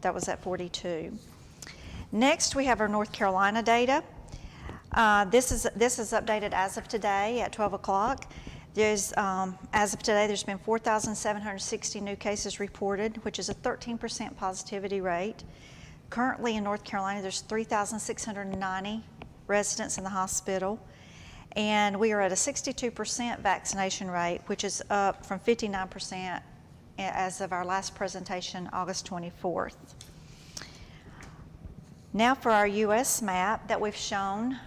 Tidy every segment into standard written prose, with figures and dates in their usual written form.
that was at 42. Next, we have our North Carolina data. This is updated as of today at 12 o'clock. As of today, there's been 4,760 new cases reported, which is a 13% positivity rate. Currently in North Carolina, there's 3,690 residents in the hospital, and we are at a 62% vaccination rate, which is up from 59% as of our last presentation, August 24th. Now for our U.S. map that we've shown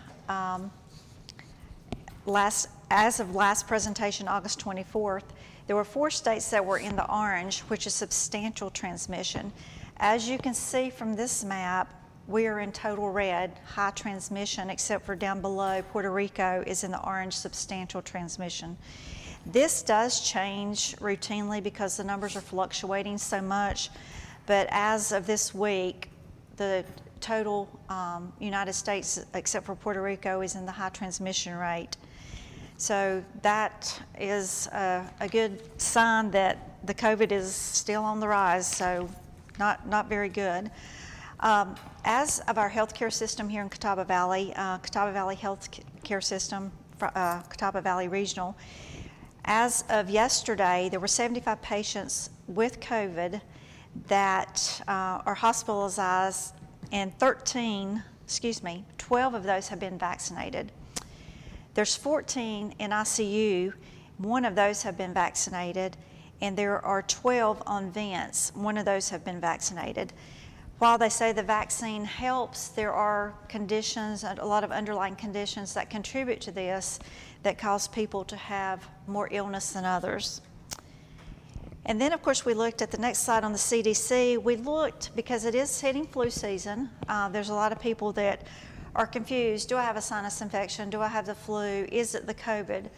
as of last presentation, August 24th, there were 4 states that were in the orange, which is substantial transmission. As you can see from this map, we are in total red, high transmission, except for down below, Puerto Rico is in the orange, substantial transmission. This does change routinely because the numbers are fluctuating so much, but as of this week, the total United States, except for Puerto Rico, is in the high transmission rate. So that is a good sign that the COVID is still on the rise, so not very good. As of our healthcare system here in Catawba Valley Healthcare System, Catawba Valley Regional, as of yesterday, there were 75 patients with COVID that are hospitalized, and 12 of those have been vaccinated. There's 14 in ICU, 1 of those have been vaccinated, and there are 12 on vents, 1 of those have been vaccinated. While they say the vaccine helps, there are conditions, a lot of underlying conditions that contribute to this that cause people to have more illness than others. And then, of course, we looked at the next slide on the CDC. We looked, because it is hitting flu season, there's a lot of people that are confused. Do I have a sinus infection? Do I have the flu? Is it the COVID?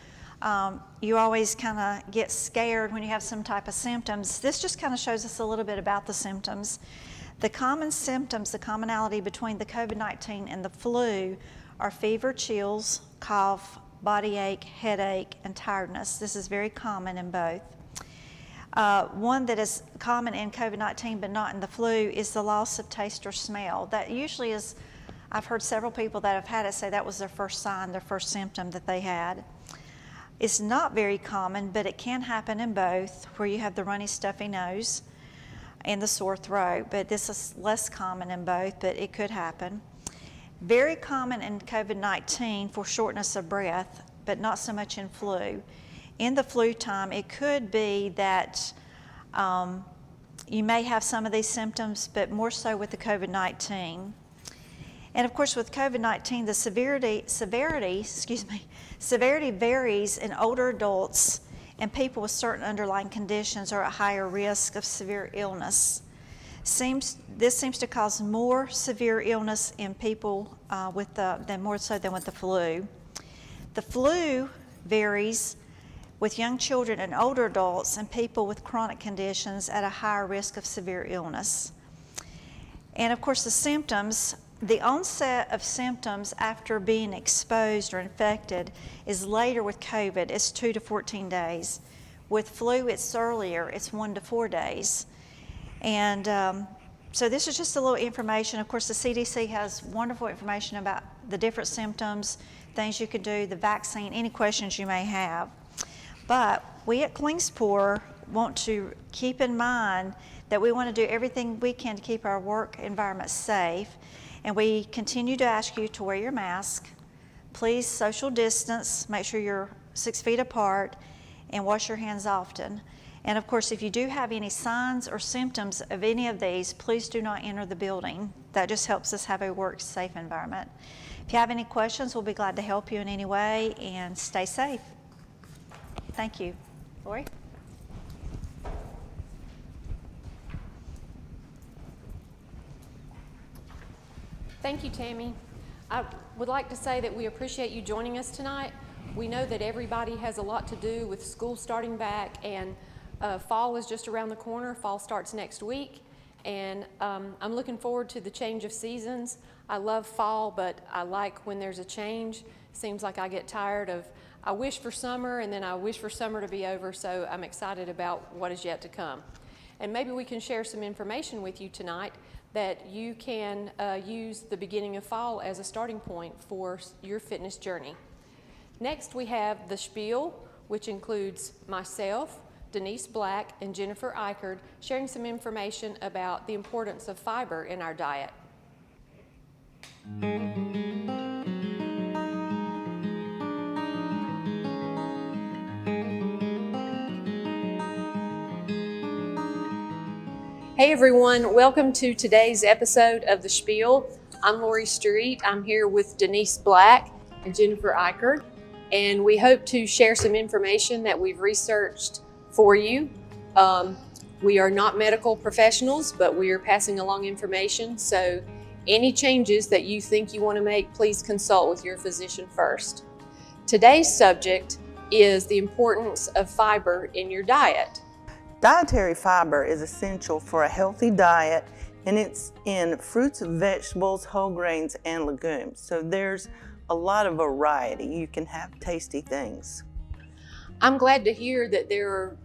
You always kind of get scared when you have some type of symptoms. This just kind of shows us a little bit about the symptoms. The common symptoms, the commonality between the COVID-19 and the flu are fever, chills, cough, body ache, headache, and tiredness. This is very common in both. One that is common in COVID-19 but not in the flu is the loss of taste or smell. That usually is, I've heard several people that have had it say that was their first sign, their first symptom that they had. It's not very common, but it can happen in both, where you have the runny, stuffy nose and the sore throat, but this is less common in both, but it could happen. Very common in COVID-19 for shortness of breath, but not so much in flu. In the flu time, it could be that you may have some of these symptoms, but more so with the COVID-19. And of course, with COVID-19, the severity varies in older adults, and people with certain underlying conditions are at higher risk of severe illness. This seems to cause more severe illness in people more so than with the flu. The flu varies with young children and older adults and people with chronic conditions at a higher risk of severe illness. And of course, the symptoms, the onset of symptoms after being exposed or infected is later with COVID. It's 2 to 14 days. With flu, it's earlier. It's 1 to 4 days. And so this is just a little information. Of course, the CDC has wonderful information about the different symptoms, things you can do, the vaccine, any questions you may have. But we at Klingspor want to keep in mind that we want to do everything we can to keep our work environment safe. And we continue to ask you to wear your mask. Please social distance, make sure you're 6 feet apart, and wash your hands often. And of course, if you do have any signs or symptoms of any of these, please do not enter the building. That just helps us have a work-safe environment. If you have any questions, we'll be glad to help you in any way, and stay safe. Thank you. Lorie? Thank you, Tammy. I would like to say that we appreciate you joining us tonight. We know that everybody has a lot to do with school starting back, and fall is just around the corner. Fall starts next week, and I'm looking forward to the change of seasons. I love fall, but I like when there's a change. Seems like I get tired of, I wish for summer, and then I wish for summer to be over, so I'm excited about what is yet to come. and maybe we can share some information with you tonight that you can use the beginning of fall as a starting point for your fitness journey. Next, we have the Spiel, which includes myself, Denise Black, and Jennifer Eichard, sharing some information about the importance of fiber in our diet. Hey everyone, welcome to today's episode of the Spiel. I'm Lorie Street. I'm here with Denise Black and Jennifer Eichard, and we hope to share some information that we've researched for you. We are not medical professionals, but we are passing along information, so any changes that you think you want to make, please consult with your physician first. Today's subject is the importance of fiber in your diet. Dietary fiber is essential for a healthy diet, and it's in fruits and vegetables, whole grains, and legumes. So there's a lot of variety. You can have tasty things. I'm glad to hear that there are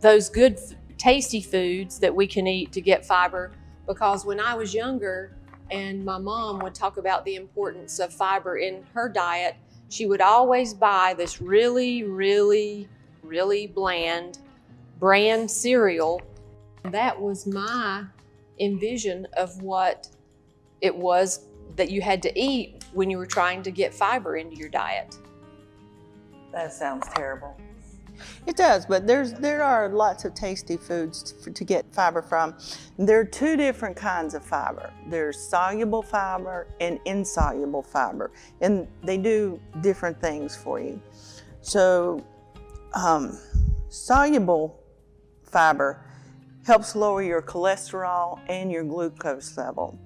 those good, tasty foods that we can eat to get fiber, because when I was younger and my mom would talk about the importance of fiber in her diet, she would always buy this really bland bran cereal. That was my envision of what it was that you had to eat when you were trying to get fiber into your diet. That sounds terrible. It does, but there are lots of tasty foods to get fiber from. There are two different kinds of fiber. There's soluble fiber and insoluble fiber, and they do different things for you. So soluble fiber helps lower your cholesterol and your glucose level.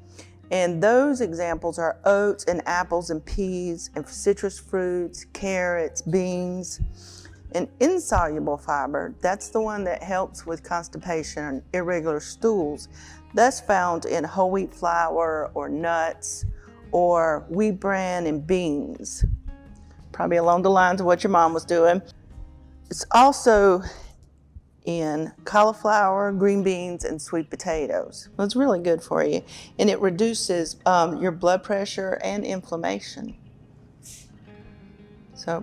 And those examples are oats and apples and peas and citrus fruits, carrots, beans. And insoluble fiber, that's the one that helps with constipation and irregular stools. That's found in whole wheat flour or nuts or wheat bran and beans. Probably along the lines of what your mom was doing. It's also in cauliflower, green beans, and sweet potatoes. Well, it's really good for you, and it reduces your blood pressure and inflammation. So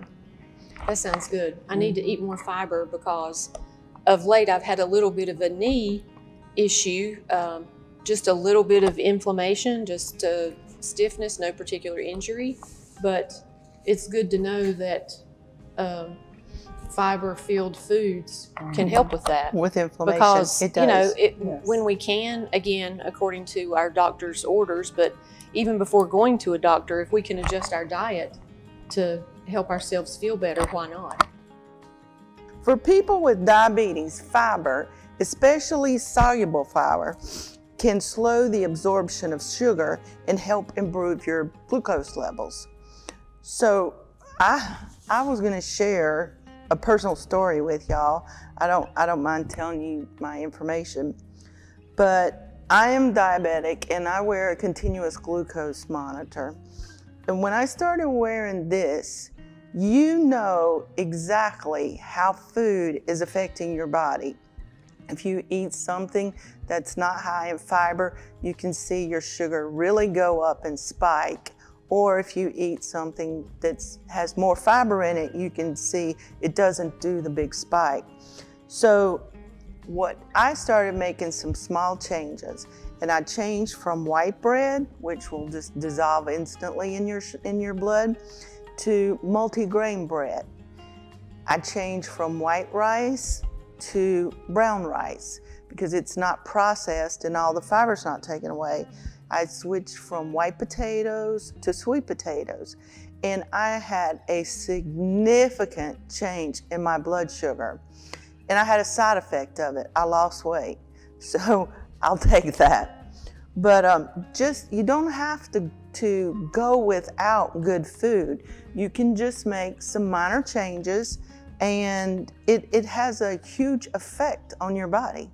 that sounds good. I need to eat more fiber because of late I've had a little bit of a knee issue, just a little bit of inflammation, just stiffness, no particular injury, but it's good to know that fiber-filled foods can help with that. With inflammation, because, it does. Yes. When we can, again, according to our doctor's orders, but even before going to a doctor, if we can adjust our diet to help ourselves feel better, why not? For people with diabetes, fiber, especially soluble fiber, can slow the absorption of sugar and help improve your glucose levels. So I was going to share a personal story with y'all. I don't mind telling you my information, but I am diabetic and I wear a continuous glucose monitor. And when I started wearing this, you know exactly how food is affecting your body. If you eat something that's not high in fiber, you can see your sugar really go up and spike. Or if you eat something that has more fiber in it, you can see it doesn't do the big spike. So I started making some small changes, and I changed from white bread, which will just dissolve instantly in your blood, to multi-grain bread. I changed from white rice to brown rice because it's not processed and all the fiber's not taken away. I switched from white potatoes to sweet potatoes, and I had a significant change in my blood sugar. And I had a side effect of it. I lost weight. So I'll take that. But you don't have to go without good food. You can just make some minor changes, and it has a huge effect on your body.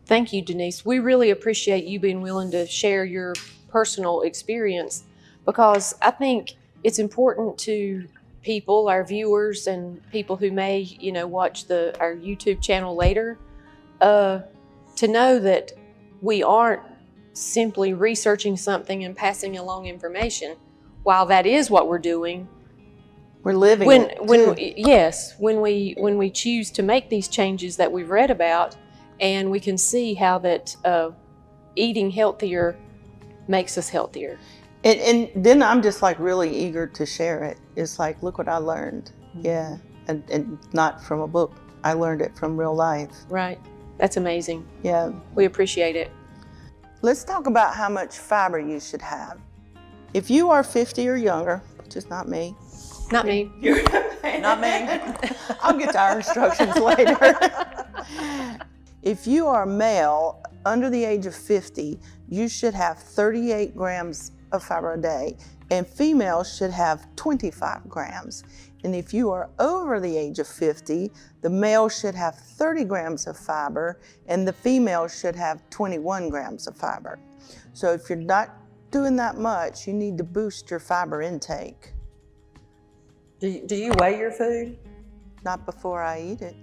Thank you, Denise. We really appreciate you being willing to share your personal experience, because I think it's important to people, our viewers, and people who may, watch our YouTube channel later, to know that we aren't simply researching something and passing along information. While that is what we're doing, We're living when it, when too. yes, when we choose to make these changes that we've read about, and we can see how that eating healthier makes us healthier. And then I'm just like really eager to share it. It's like, look what I learned. Yeah. And not from a book. I learned it from real life. Right. That's amazing. Yeah. We appreciate it. Let's talk about how much fiber you should have. If you are 50 or younger, which is not me. Not me. Not me. I'll get to our instructions later. If you are male under the age of 50, you should have 38 grams of fiber a day, and females should have 25 grams. And if you are over the age of 50, the male should have 30 grams of fiber, and the female should have 21 grams of fiber. So if you're not doing that much, you need to boost your fiber intake. Do you weigh your food? Not before I eat it.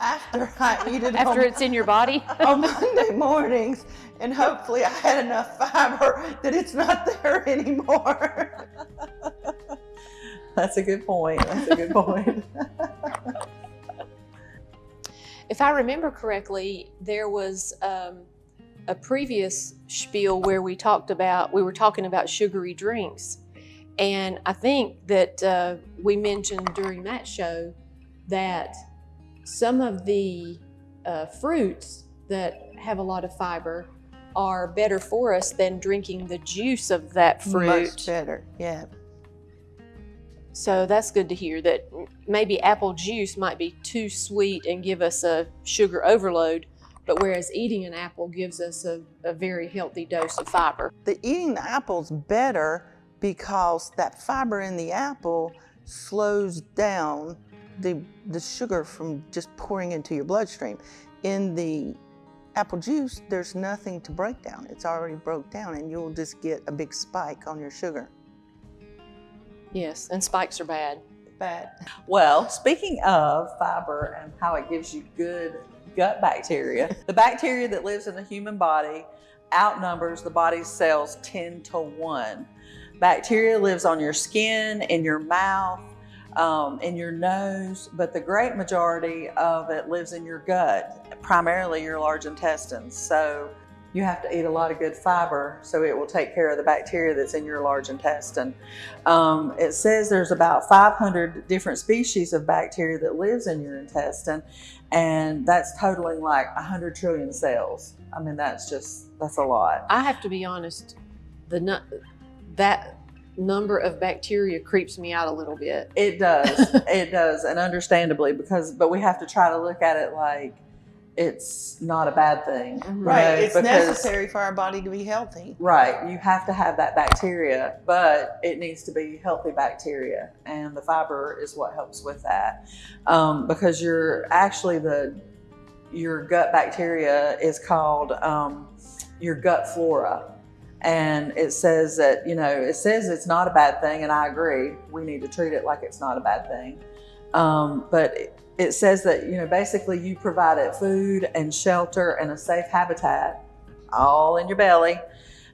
After I eat it After it's in your body? on Monday mornings, and hopefully I had enough fiber that it's not there anymore. That's a good point. That's a good point. If I remember correctly, there was a previous spiel where we were talking about sugary drinks. And I think that we mentioned during that show that some of the fruits that have a lot of fiber are better for us than drinking the juice of that fruit. Much better, yeah. So that's good to hear that maybe apple juice might be too sweet and give us a sugar overload, but whereas eating an apple gives us a very healthy dose of fiber. Eating the apple's better because that fiber in the apple slows down the sugar from just pouring into your bloodstream. In the apple juice, there's nothing to break down. It's already broke down, and you'll just get a big spike on your sugar. Yes, and spikes are bad. Bad. Well, speaking of fiber and how it gives you good gut bacteria, the bacteria that lives in the human body outnumbers the body's cells 10 to 1. Bacteria lives on your skin, in your mouth, in your nose, but the great majority of it lives in your gut, primarily your large intestines. So you have to eat a lot of good fiber so it will take care of the bacteria that's in your large intestine. It says there's about 500 different species of bacteria that lives in your intestine, and that's totaling like 100 trillion cells. I mean, that's a lot. I have to be honest, that number of bacteria creeps me out a little bit. It does. It does, and understandably, but we have to try to look at it like it's not a bad thing. Right, it's because necessary for our body to be healthy. Right, you have to have that bacteria, but it needs to be healthy bacteria, and the fiber is what helps with that. Because your gut bacteria is called your gut flora. And it says that, it's not a bad thing, and I agree. We need to treat it like it's not a bad thing. But it says that, basically you provide it food and shelter and a safe habitat, all in your belly.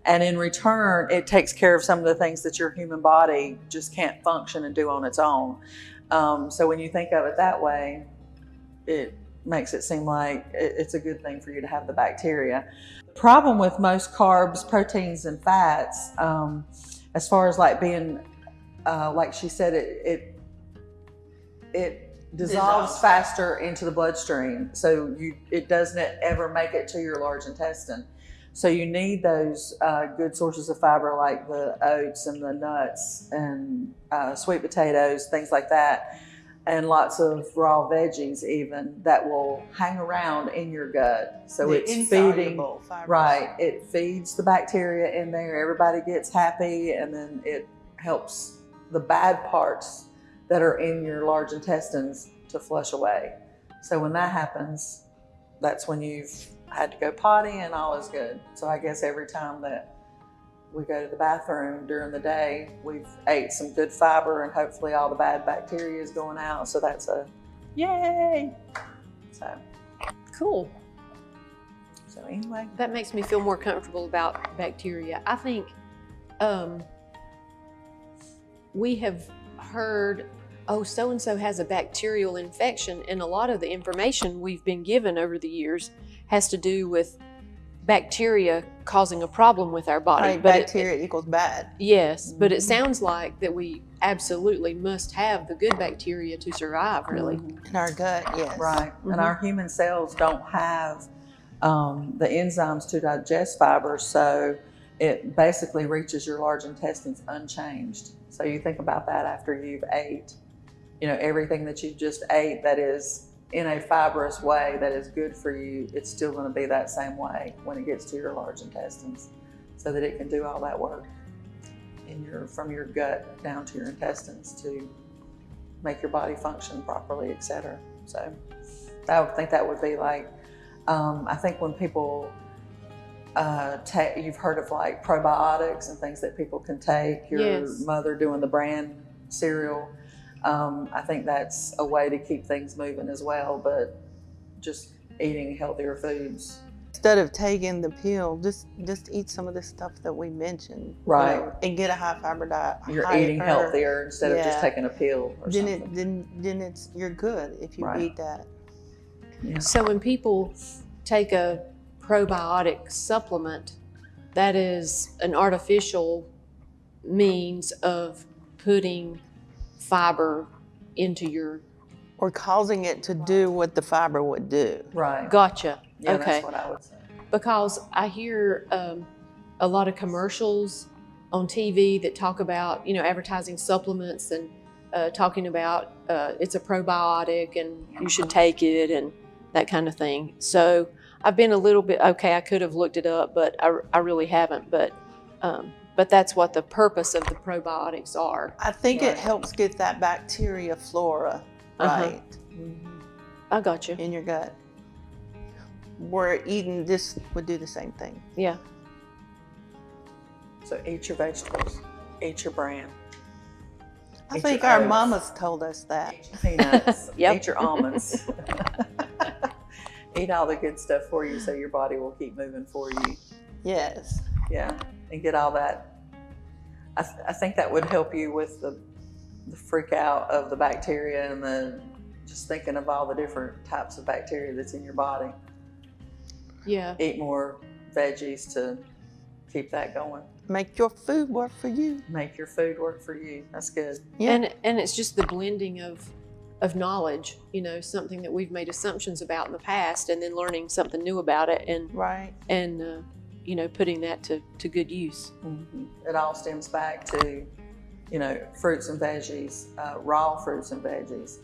And in return, it takes care of some of the things that your human body just can't function and do on its own. So when you think of it that way, it makes it seem like it's a good thing for you to have the bacteria. The problem with most carbs, proteins, and fats, as far as like being, like she said, it dissolves faster into the bloodstream, so it doesn't ever make it to your large intestine. So you need those good sources of fiber like the oats and the nuts and sweet potatoes, things like that, and lots of raw veggies even that will hang around in your gut. So it's feeding, fibers. right, it feeds the bacteria in there, everybody gets happy, and then it helps the bad parts that are in your large intestines to flush away. So when that happens, that's when you've had to go potty and all is good. So I guess every time that we go to the bathroom during the day, we've ate some good fiber, and hopefully all the bad bacteria is going out. So that's a yay. So anyway, That makes me feel more comfortable about bacteria. I think we have heard, oh, so-and-so has a bacterial infection, and a lot of the information we've been given over the years has to do with bacteria causing a problem with our body. Right, But bacteria equals bad. yes, but it sounds like that we absolutely must have the good bacteria to survive, really. In our gut, yes. right. And our human cells don't have the enzymes to digest fiber, so it basically reaches your large intestines unchanged. So you think about that after you've ate, everything that you just ate that is in a fibrous way that is good for you, it's still going to be that same way when it gets to your large intestines, so that it can do all that work from your gut down to your intestines to make your body function properly, etc. So I would think that would be like, I think when people you've heard of like probiotics and things that people can take, your mother doing the bran cereal. I think that's a way to keep things moving as well, but just eating healthier foods. Instead of taking the pill, just eat some of the stuff that we mentioned. Right. And get a high fiber diet. You're eating healthier instead of just taking a pill or something. Then you're good if you eat that. Yeah. So when people take a probiotic supplement, that is an artificial means of putting fiber into your... Or causing it to do what the fiber would do. Right. Gotcha. Yeah, Okay. that's what I would say. Because I hear a lot of commercials on TV that talk about, advertising supplements and talking about it's a probiotic and you should take it and that kind of thing. So I've been a little bit, I could have looked it up, but I really haven't. But that's what the purpose of the probiotics are. I think it helps get that bacteria flora right I got you. in your gut. Where eating this would do the same thing. Yeah. So eat your vegetables, eat your bran. I Eat think your our oats. mamas told us that. Eat your peanuts, Yep. eat your almonds. Eat all the good stuff for you so your body will keep moving for you. Yes. Yeah, and get all that. I think that would help you with the freak out of the bacteria and just thinking of all the different types of bacteria that's in your body. Yeah. Eat more veggies to keep that going. Make your food work for you. Make your food work for you. That's good. Yeah. And it's just the blending of knowledge, something that we've made assumptions about in the past, and then learning something new about it, and Right. putting that to good use. Mm-hmm. It all stems back to, fruits and veggies, raw fruits and veggies,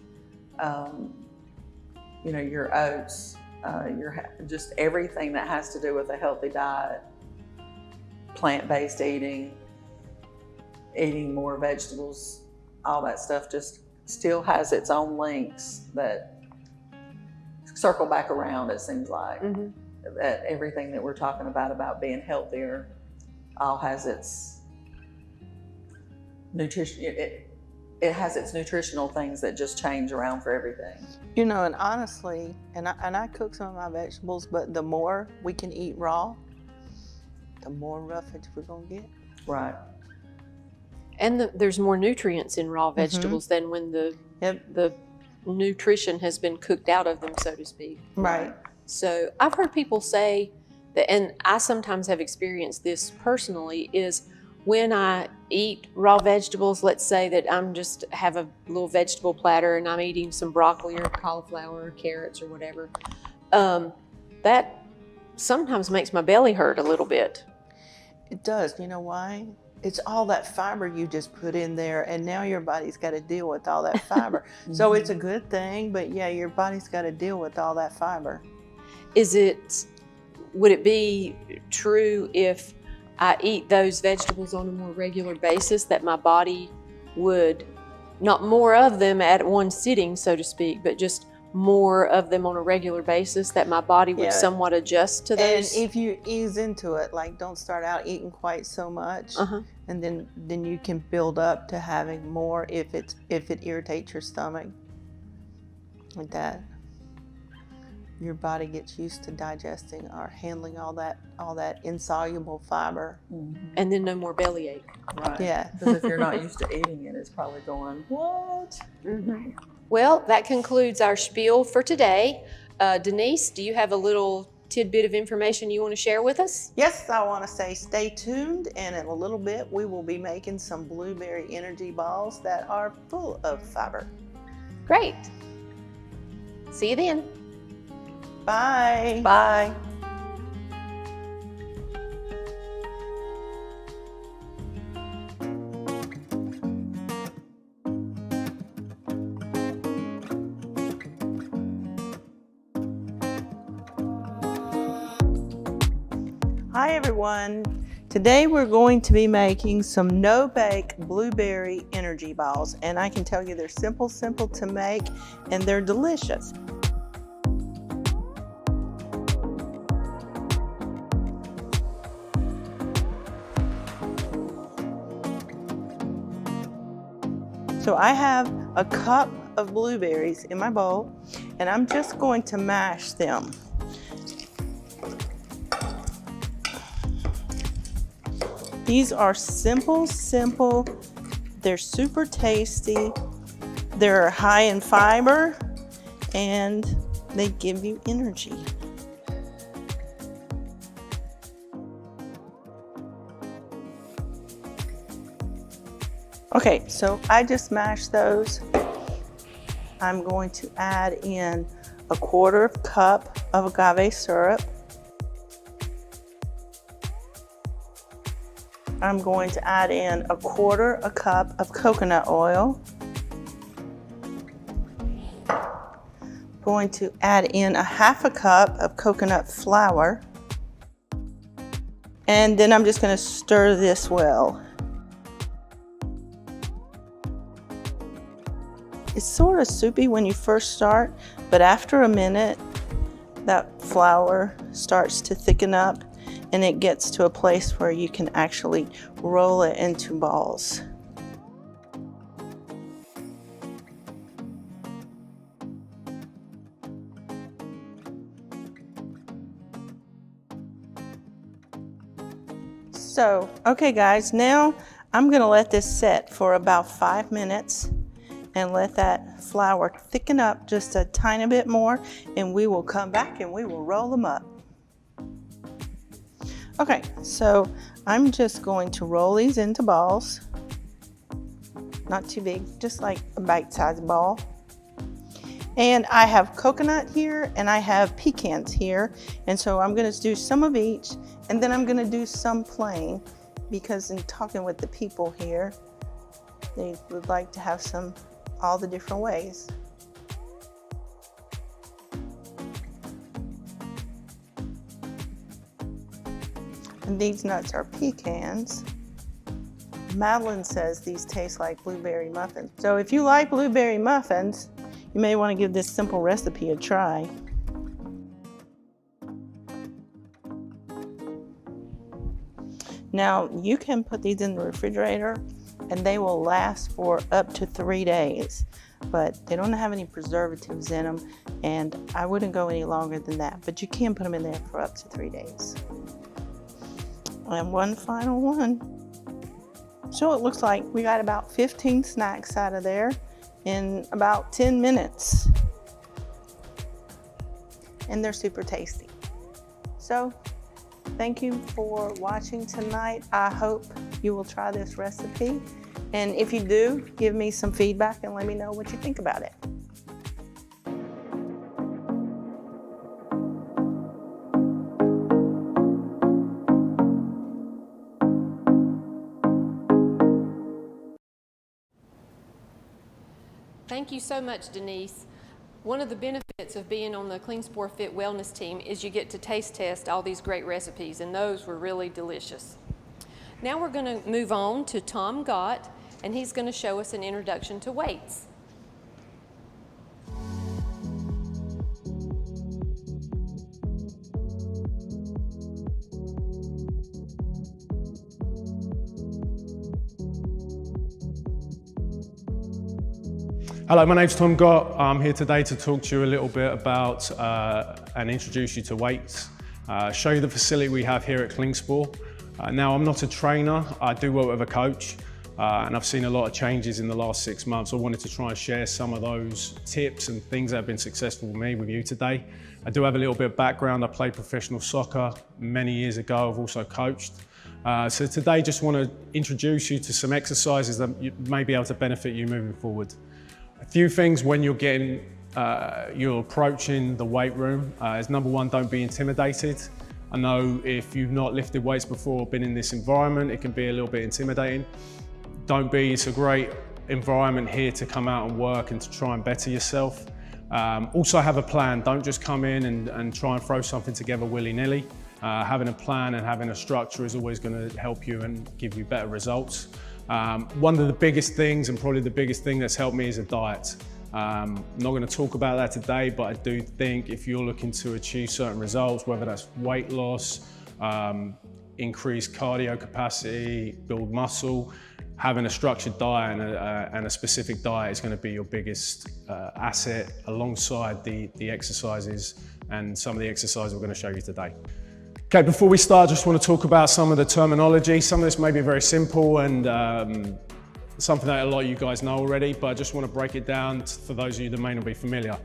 your oats, just everything that has to do with a healthy diet, plant-based eating more vegetables, all that stuff just still has its own links that circle back around, it seems like. Mm-hmm. That everything that we're talking about being healthier, all has its nutrition. It has its nutritional things that just change around for everything. And honestly, and I cook some of my vegetables, but the more we can eat raw, the more roughage we're gonna get. Right. And there's more nutrients in raw vegetables than when the nutrition has been cooked out of them, so to speak. Right. So I've heard people say that, and I sometimes have experienced this personally, is when I eat raw vegetables, let's say that I'm just have a little vegetable platter and I'm eating some broccoli or cauliflower or carrots or whatever, that sometimes makes my belly hurt a little bit. It does. You know why? It's all that fiber you just put in there, and now your body's got to deal with all that fiber. So it's a good thing, but yeah, your body's got to deal with all that fiber. Would it be true if I eat those vegetables on a more regular basis that my body would, not more of them at one sitting, so to speak, but just more of them on a regular basis, that my body would somewhat adjust to those? And if you ease into it, like don't start out eating quite so much, and then you can build up to having more if it irritates your stomach, like that. your body gets used to digesting or handling all that insoluble fiber. And then no more bellyache. Right. Yeah. Because if you're not used to eating it, it's probably going, what? Well, that concludes our spiel for today. Denise, do you have a little tidbit of information you want to share with us? Yes, I want to say stay tuned, and in a little bit we will be making some blueberry energy balls that are full of fiber. Great. See you then. Bye. Bye. Hi everyone. Today we're going to be making some no-bake blueberry energy balls, and I can tell you they're simple to make, and they're delicious. So I have a cup of blueberries in my bowl, and I'm just going to mash them. These are simple. They're super tasty. They're high in fiber, and they give you energy. Okay, so I just mashed those. I'm going to add in a 1/4 cup of agave syrup. I'm going to add in a 1/4 cup of coconut oil. Going to add in a 1/2 cup of coconut flour. And then I'm just going to stir this well. It's sort of soupy when you first start, but after a minute, that flour starts to thicken up and it gets to a place where you can actually roll it into balls. So, okay guys, now I'm gonna let this set for about 5 minutes and let that flour thicken up just a tiny bit more, and we will come back and we will roll them up. Okay, so I'm just going to roll these into balls. Not too big, just like a bite-sized ball. And I have coconut here and I have pecans here, and so I'm gonna do some of each, and then I'm gonna do some plain, because in talking with the people here, they would like to have some all the different ways. And these nuts are pecans. Madeline says these taste like blueberry muffins. So if you like blueberry muffins, you may want to give this simple recipe a try. Now you can put these in the refrigerator and they will last for up to 3 days, but they don't have any preservatives in them, and I wouldn't go any longer than that, but you can put them in there for up to 3 days. And one final one. So it looks like we got about 15 snacks out of there in about 10 minutes. And they're super tasty. So thank you for watching tonight. I hope you will try this recipe. And if you do, give me some feedback and let me know what you think about it. Thank you so much, Denise. One of the benefits of being on the KlingsporFIT wellness team is you get to taste test all these great recipes, and those were really delicious. Now we're going to move on to Tom Gott, and he's going to show us an introduction to weights. Hello, my name's Tom Gott. I'm here today to talk to you a little bit about and introduce you to weights, show you the facility we have here at KlingsporFIT. Now, I'm not a trainer, I do work with a coach, and I've seen a lot of changes in the last 6 months. I wanted to try and share some of those tips and things that have been successful for me with you today. I do have a little bit of background. I played professional soccer many years ago. I've also coached. So today, just want to introduce you to some exercises that may be able to benefit you moving forward. A few things when you're approaching the weight room is number one, don't be intimidated. I know if you've not lifted weights before or been in this environment, it can be a little bit intimidating. Don't be, it's a great environment here to come out and work and to try and better yourself. Also have a plan. Don't just come in and try and throw something together willy-nilly. Having a plan and having a structure is always going to help you and give you better results. One of the biggest things, and probably the biggest thing that's helped me, is a diet. I'm not going to talk about that today, but I do think if you're looking to achieve certain results, whether that's weight loss, increase cardio capacity, build muscle, having a structured diet and a specific diet is going to be your biggest asset, alongside the exercises and some of the exercises we're going to show you today. Okay, before we start, I just want to talk about some of the terminology. Some of this may be very simple and something that a lot of you guys know already, but I just want to break it down for those of you that may not be familiar.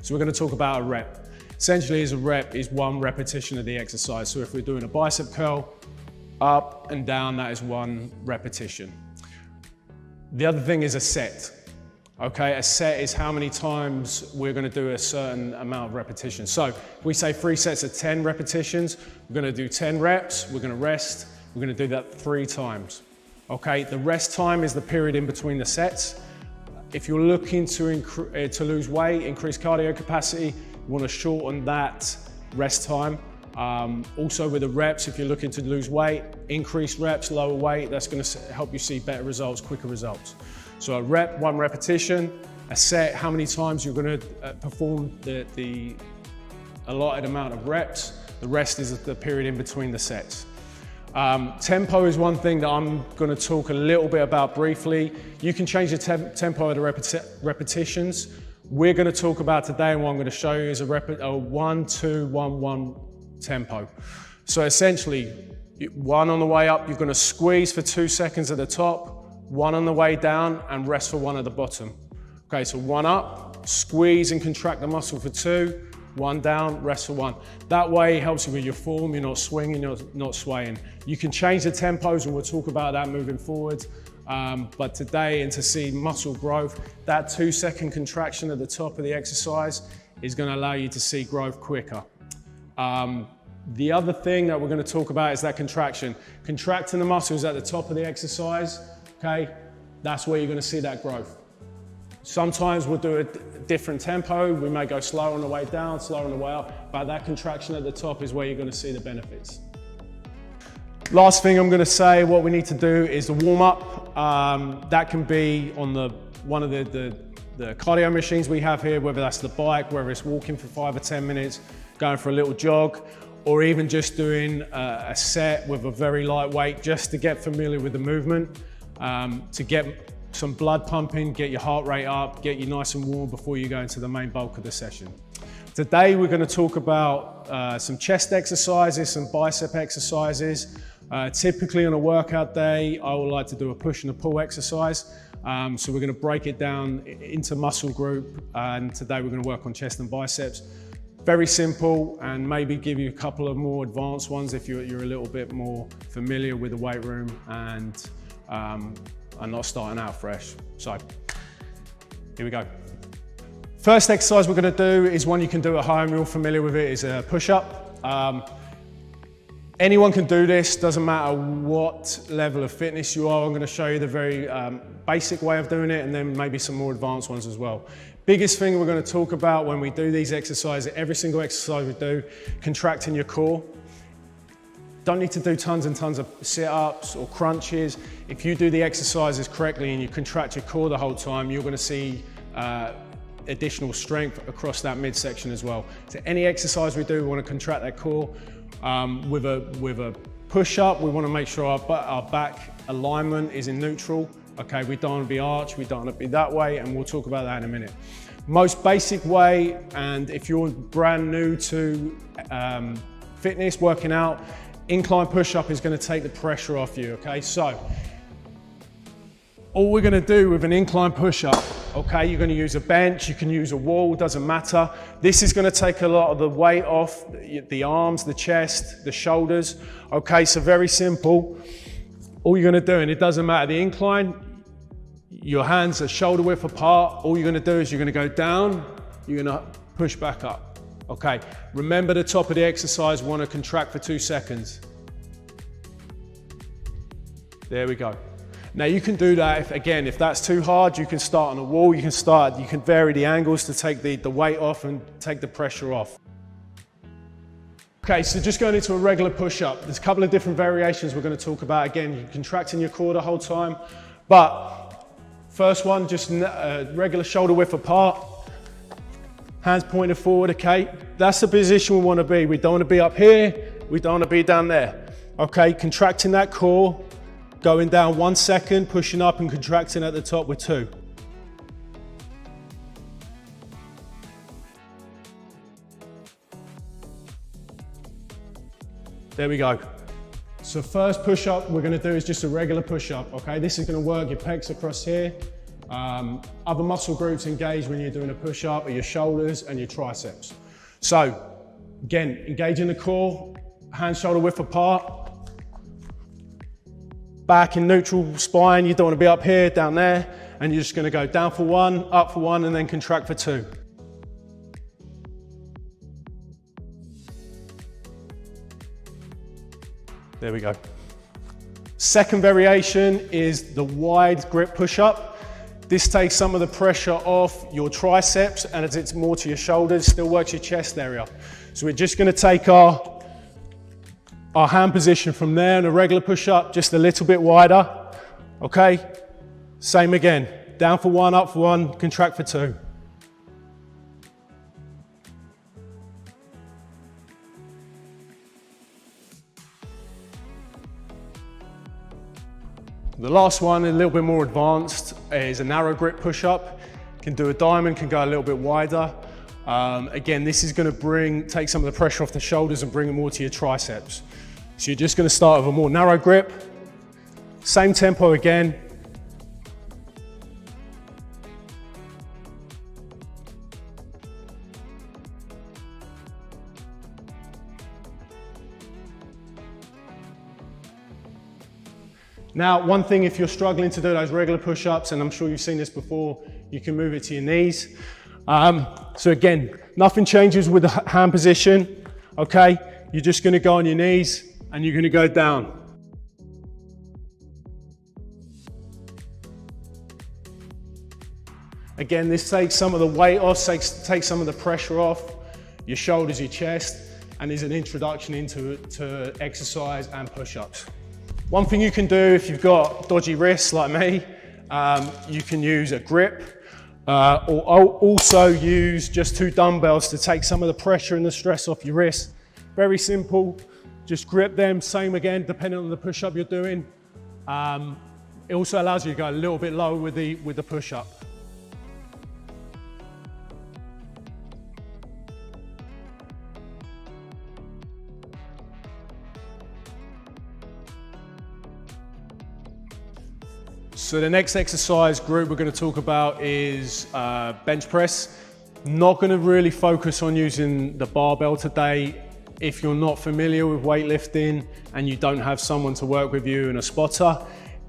So we're going to talk about a rep. Essentially, a rep is one repetition of the exercise. So if we're doing a bicep curl, up and down, that is one repetition. The other thing is a set. Okay, a set is how many times we're going to do a certain amount of repetitions. So if we say 3 sets of 10 repetitions, we're going to do 10 reps, we're going to rest, we're going to do that 3 times. Okay, the rest time is the period in between the sets. If you're looking to lose weight, increase cardio capacity, you want to shorten that rest time. Also with the reps, if you're looking to lose weight, increase reps, lower weight, that's going to help you see better results, quicker results. So a rep, 1 repetition, a set, how many times you're going to perform the allotted amount of reps. The rest is the period in between the sets. Tempo is one thing that I'm going to talk a little bit about briefly. You can change the tempo of the repetitions. We're going to talk about today, and what I'm going to show you is a 1-2-1-1 tempo. So essentially, 1 on the way up, you're going to squeeze for 2 seconds at the top, 1 on the way down, and rest for 1 at the bottom. Okay, so 1 up, squeeze and contract the muscle for 2, 1 down, rest for 1. That way it helps you with your form, you're not swinging, you're not swaying. You can change the tempos, and we'll talk about that moving forward. But today, and to see muscle growth, that 2-second contraction at the top of the exercise is going to allow you to see growth quicker. The other thing that we're going to talk about is that contraction. Contracting the muscles at the top of the exercise, okay, that's where you're going to see that growth. Sometimes we'll do a different tempo. We may go slower on the way down, slower on the way up, but that contraction at the top is where you're going to see the benefits. Last thing I'm going to say, what we need to do is the warm up. That can be on one of the cardio machines we have here, whether that's the bike, whether it's walking for 5 or 10 minutes, going for a little jog, or even just doing a set with a very light weight, just to get familiar with the movement, to get some blood pumping, get your heart rate up, get you nice and warm before you go into the main bulk of the session. Today we're going to talk about some chest exercises, some bicep exercises. Typically on a workout day, I would like to do a push and a pull exercise. So we're going to break it down into muscle group, and today we're going to work on chest and biceps. Very simple, and maybe give you a couple of more advanced ones if you're a little bit more familiar with the weight room and not starting out fresh. So here we go. First exercise we're going to do is one you can do at home. You're all familiar with it. Is a push-up. Anyone can do this, doesn't matter what level of fitness you are. I'm going to show you the very basic way of doing it, and then maybe some more advanced ones as well. Biggest thing we're going to talk about when we do these exercises, every single exercise we do, contracting your core. Don't need to do tons and tons of sit-ups or crunches. If you do the exercises correctly and you contract your core the whole time, you're going to see additional strength across that midsection as well. So any exercise we do, we want to contract that core. With a push-up, we want to make sure our back alignment is in neutral. Okay, we don't want to be arched, we don't want to be that way, and we'll talk about that in a minute. Most basic way, and if you're brand new to fitness, working out, incline push-up is going to take the pressure off you, okay? So, all we're going to do with an incline push-up, okay, you're going to use a bench, you can use a wall, doesn't matter. This is going to take a lot of the weight off the arms, the chest, the shoulders, okay? So very simple. All you're going to do, and it doesn't matter, the incline, your hands are shoulder width apart. All you're going to do is you're going to go down, you're going to push back up. Okay, remember the top of the exercise, want to contract for 2 seconds. There we go. Now you can do that if that's too hard, you can start on a wall, you can vary the angles to take the weight off and take the pressure off. Okay, so just going into a regular push-up, there's a couple of different variations we're going to talk about. Again, you're contracting your core the whole time, but first one, just regular shoulder width apart, hands pointed forward, okay? That's the position we want to be. We don't want to be up here, we don't want to be down there. Okay, contracting that core, going down 1 second, pushing up and contracting at the top with 2. There we go. So first push-up we're going to do is just a regular push-up, okay? This is going to work your pecs across here. Other muscle groups engaged when you're doing a push-up are your shoulders and your triceps. So again, engaging the core, hands shoulder width apart. Back in neutral spine, you don't want to be up here, down there, and you're just going to go down for 1, up for 1, and then contract for 2. There we go. Second variation is the wide grip push-up. This takes some of the pressure off your triceps, and as it's more to your shoulders, still works your chest area. So we're just going to take our hand position from there in a regular push-up, just a little bit wider, okay? Same again, down for 1, up for 1, contract for 2. The last one, a little bit more advanced, is a narrow grip push-up. Can do a diamond, can go a little bit wider. Again, this is going to take some of the pressure off the shoulders and bring it more to your triceps. So you're just going to start with a more narrow grip. Same tempo again. Now, one thing, if you're struggling to do those regular push-ups, and I'm sure you've seen this before, you can move it to your knees. So again, nothing changes with the hand position, okay? You're just gonna go on your knees and you're gonna go down. Again, this takes some of the weight off, takes some of the pressure off your shoulders, your chest, and is an introduction into exercise and push-ups. One thing you can do if you've got dodgy wrists like me, you can use a grip, or also use just 2 dumbbells to take some of the pressure and the stress off your wrist. Very simple, just grip them, same again, depending on the push-up you're doing. It also allows you to go a little bit lower with the push-up. So the next exercise group we're going to talk about is bench press. Not going to really focus on using the barbell today. If you're not familiar with weightlifting and you don't have someone to work with you and a spotter,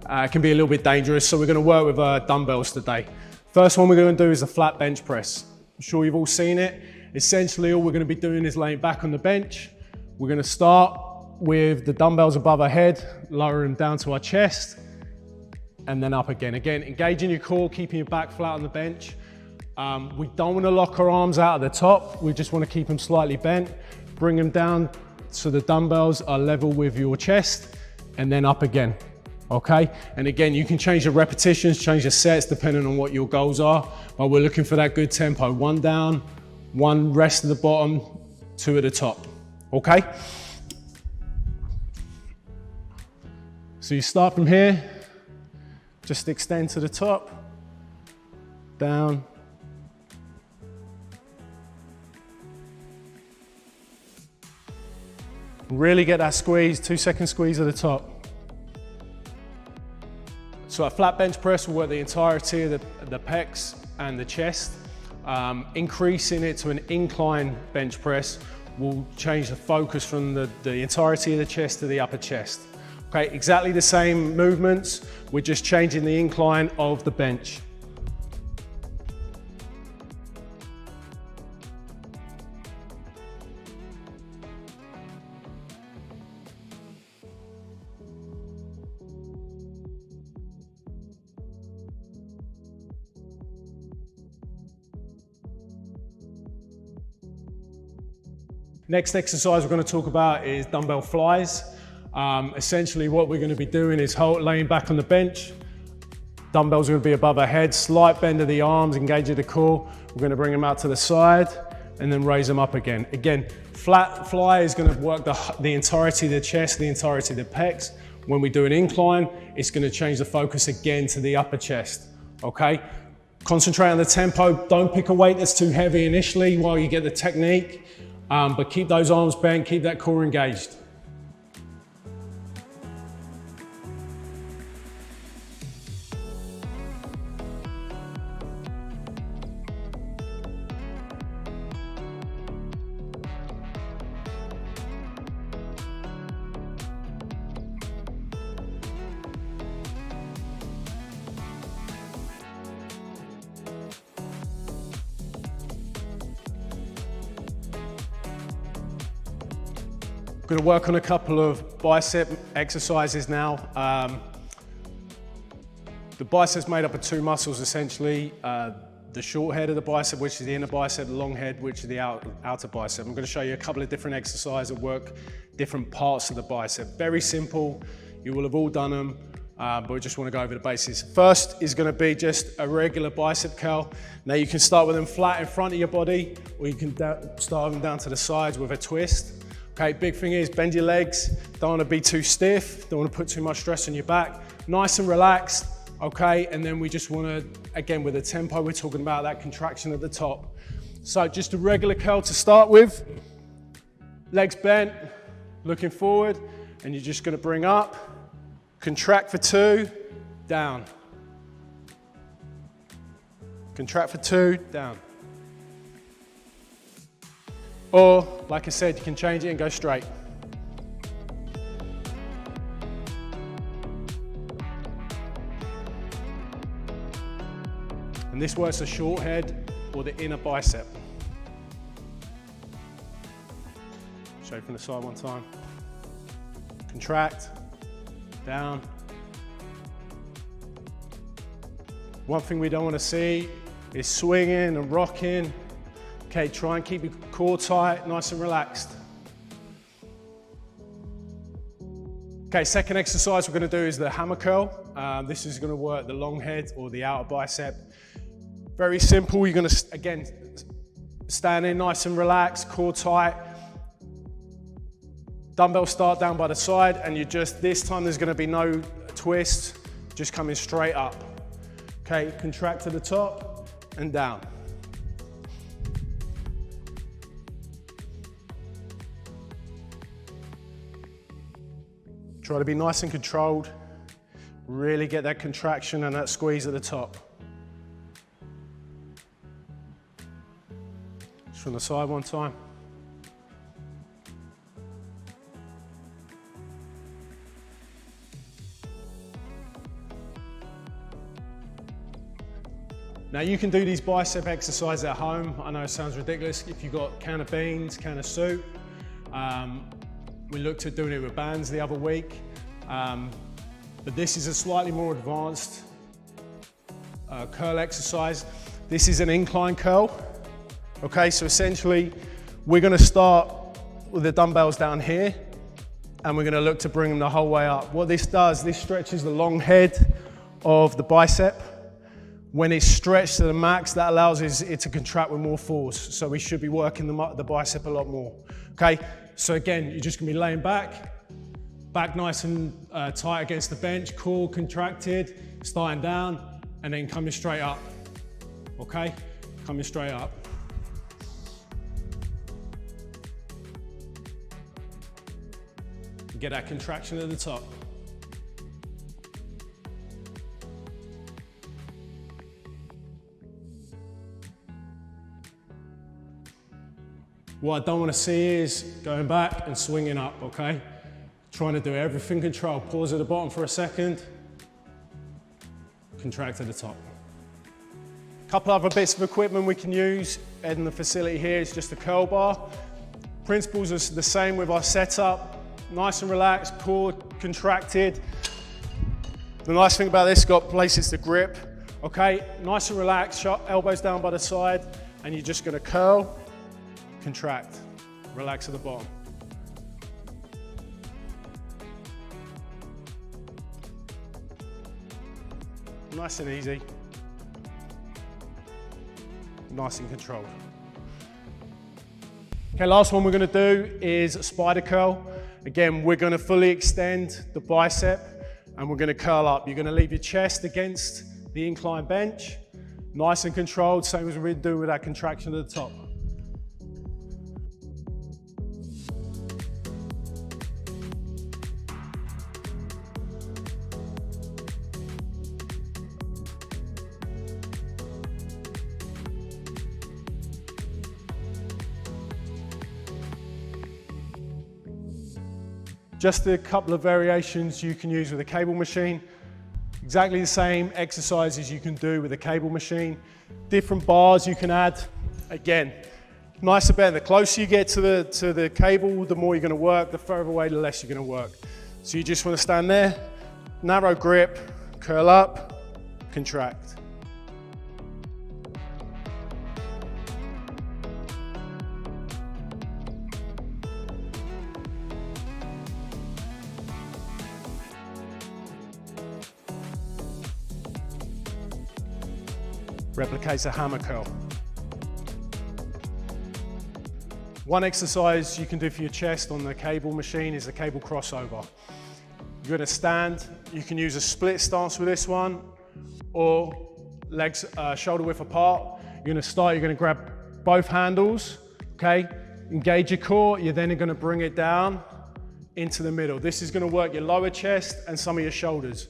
it can be a little bit dangerous. So we're going to work with dumbbells today. First one we're going to do is a flat bench press. I'm sure you've all seen it. Essentially all we're going to be doing is laying back on the bench. We're going to start with the dumbbells above our head, lower them down to our chest, and then up again. Again, engaging your core, keeping your back flat on the bench. We don't want to lock our arms out at the top. We just want to keep them slightly bent. Bring them down so the dumbbells are level with your chest, and then up again, okay? And again, you can change the repetitions, change the sets depending on what your goals are, but we're looking for that good tempo. 1 down, 1 rest at the bottom, 2 at the top, okay? So you start from here, just extend to the top, down, Really get that squeeze, 2-second squeeze at the top. So a flat bench press will work the entirety of the pecs and the chest. Increasing it to an incline bench press will change the focus from the entirety of the chest to the upper chest. Okay, exactly the same movements, we're just changing the incline of the bench. Next exercise we're going to talk about is dumbbell flies. Essentially what we're going to be doing is laying back on the bench. Dumbbells are going to be above our head, slight bend of the arms, engage of the core. We're going to bring them out to the side and then raise them up again. Again, flat fly is going to work the entirety of the chest, the entirety of the pecs. When we do an incline, it's going to change the focus again to the upper chest, okay? Concentrate on the tempo. Don't pick a weight that's too heavy initially while you get the technique. But keep those arms bent, keep that core engaged. We're going to work on a couple of bicep exercises now. The bicep's made up of two muscles essentially. The short head of the bicep, which is the inner bicep, the long head, which is the outer bicep. I'm going to show you a couple of different exercises that work different parts of the bicep. Very simple, you will have all done them, but we just want to go over the basics. First is going to be just a regular bicep curl. Now you can start with them flat in front of your body, or you can start them down to the sides with a twist. Okay, big thing is bend your legs, don't want to be too stiff, don't want to put too much stress on your back. Nice and relaxed, okay, and then we just want to, again with the tempo, we're talking about that contraction at the top. So just a regular curl to start with, legs bent, looking forward, and you're just going to bring up, contract for 2, down. Contract for 2, down. Or, like I said, you can change it and go straight. And this works the short head or the inner bicep. Show from the side one time. Contract, down. One thing we don't want to see is swinging and rocking. Okay, try and keep your core tight, nice and relaxed. Okay, second exercise we're going to do is the hammer curl. This is going to work the long head or the outer bicep. Very simple. You're going to, again, stand in nice and relaxed, core tight. Dumbbell start down by the side, and you just, this time there's going to be no twist, just coming straight up. Okay, contract to the top and down. Try to be nice and controlled. Really get that contraction and that squeeze at the top. Just from the side one time. Now you can do these bicep exercises at home. I know it sounds ridiculous. If you've got a can of beans, can of soup. We looked at doing it with bands the other week, but this is a slightly more advanced curl exercise. This is an incline curl. Okay, so essentially we're going to start with the dumbbells down here, and we're going to look to bring them the whole way up. What this does, this stretches the long head of the bicep. When it's stretched to the max, that allows it to contract with more force. So we should be working the bicep a lot more. Okay, so again, you're just gonna be laying back nice and tight against the bench, core contracted, starting down, and then coming straight up. Okay, coming straight up. Get that contraction at the top. What I don't want to see is going back and swinging up, okay? Trying to do everything controlled. Pause at the bottom for a second. Contract at the top. A couple other bits of equipment we can use in the facility here is just a curl bar. Principles are the same with our setup. Nice and relaxed, core contracted. The nice thing about this, it's got places to grip. Okay, nice and relaxed, elbows down by the side, and you're just gonna curl, contract, relax at the bottom. Nice and easy. Nice and controlled. Okay, last one we're gonna do is a spider curl. Again, we're gonna fully extend the bicep and we're gonna curl up. You're gonna leave your chest against the incline bench. Nice and controlled, same as we've been doing with that contraction at the top. Just a couple of variations you can use with a cable machine. Exactly the same exercises you can do with a cable machine. Different bars you can add. Again, nicer, better. The closer you get to the cable, the more you're gonna work. The further away, the less you're gonna work. So you just wanna stand there, narrow grip, curl up, contract. Replicates a hammer curl. One exercise you can do for your chest on the cable machine is the cable crossover. You're gonna stand, you can use a split stance with this one, or legs shoulder width apart. You're gonna start, you're gonna grab both handles, okay? Engage your core, you're then gonna bring it down into the middle. This is gonna work your lower chest and some of your shoulders.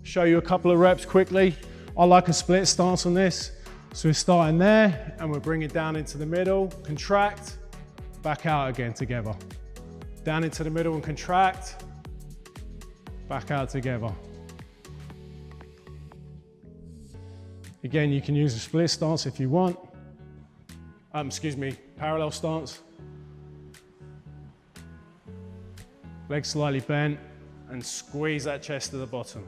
Show you a couple of reps quickly. I like a split stance on this. So we're starting there and we're bringing down into the middle, contract, back out again together. Down into the middle and contract, back out together. Again, you can use a split stance if you want. Parallel stance. Legs slightly bent and squeeze that chest to the bottom.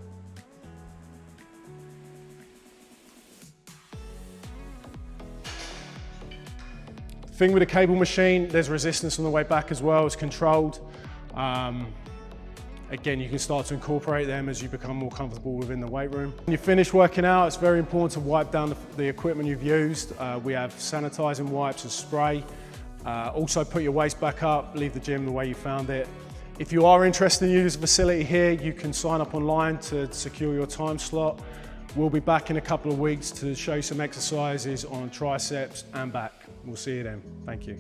Thing with a cable machine, there's resistance on the way back as well, it's controlled. Again, you can start to incorporate them as you become more comfortable within the weight room. When you finish working out, it's very important to wipe down the equipment you've used. We have sanitizing wipes and spray. Also put your waist back up, leave the gym the way you found it. If you are interested in using the facility here, you can sign up online to secure your time slot. We'll be back in a couple of weeks to show you some exercises on triceps and back. We'll see you then. Thank you.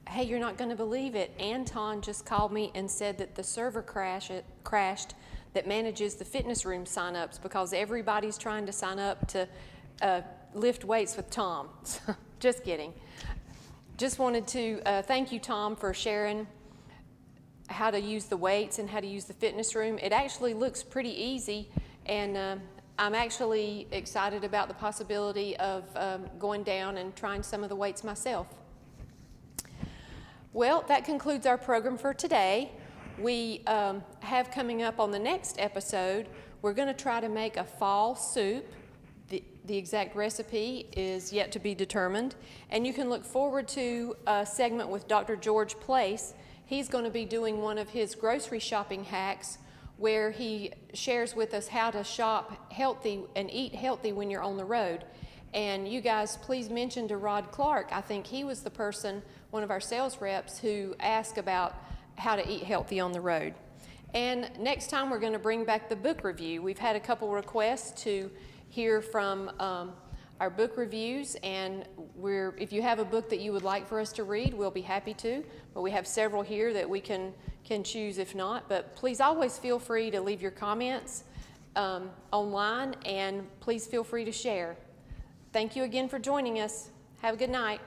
Hey, you're not going to believe it. Anton just called me and said that the server crashed that manages the fitness room signups because everybody's trying to sign up to lift weights with Tom. Just kidding. Just wanted to thank you, Tom, for sharing how to use the weights and how to use the fitness room. It actually looks pretty easy, and I'm actually excited about the possibility of going down and trying some of the weights myself. Well, that concludes our program for today. We have coming up on the next episode, we're going to try to make a fall soup. The exact recipe is yet to be determined, and you can look forward to a segment with Dr. George Place. He's going to be doing one of his grocery shopping hacks where he shares with us how to shop healthy and eat healthy when you're on the road. And you guys, please mention to Rod Clark, I think he was the person, one of our sales reps, who asked about how to eat healthy on the road. And next time we're going to bring back the book review. We've had a couple requests to hear from our book reviews, and if you have a book that you would like for us to read, we'll be happy to, but we have several here that we can choose if not. But please always feel free to leave your comments online, and please feel free to share. Thank you again for joining us. Have a good night.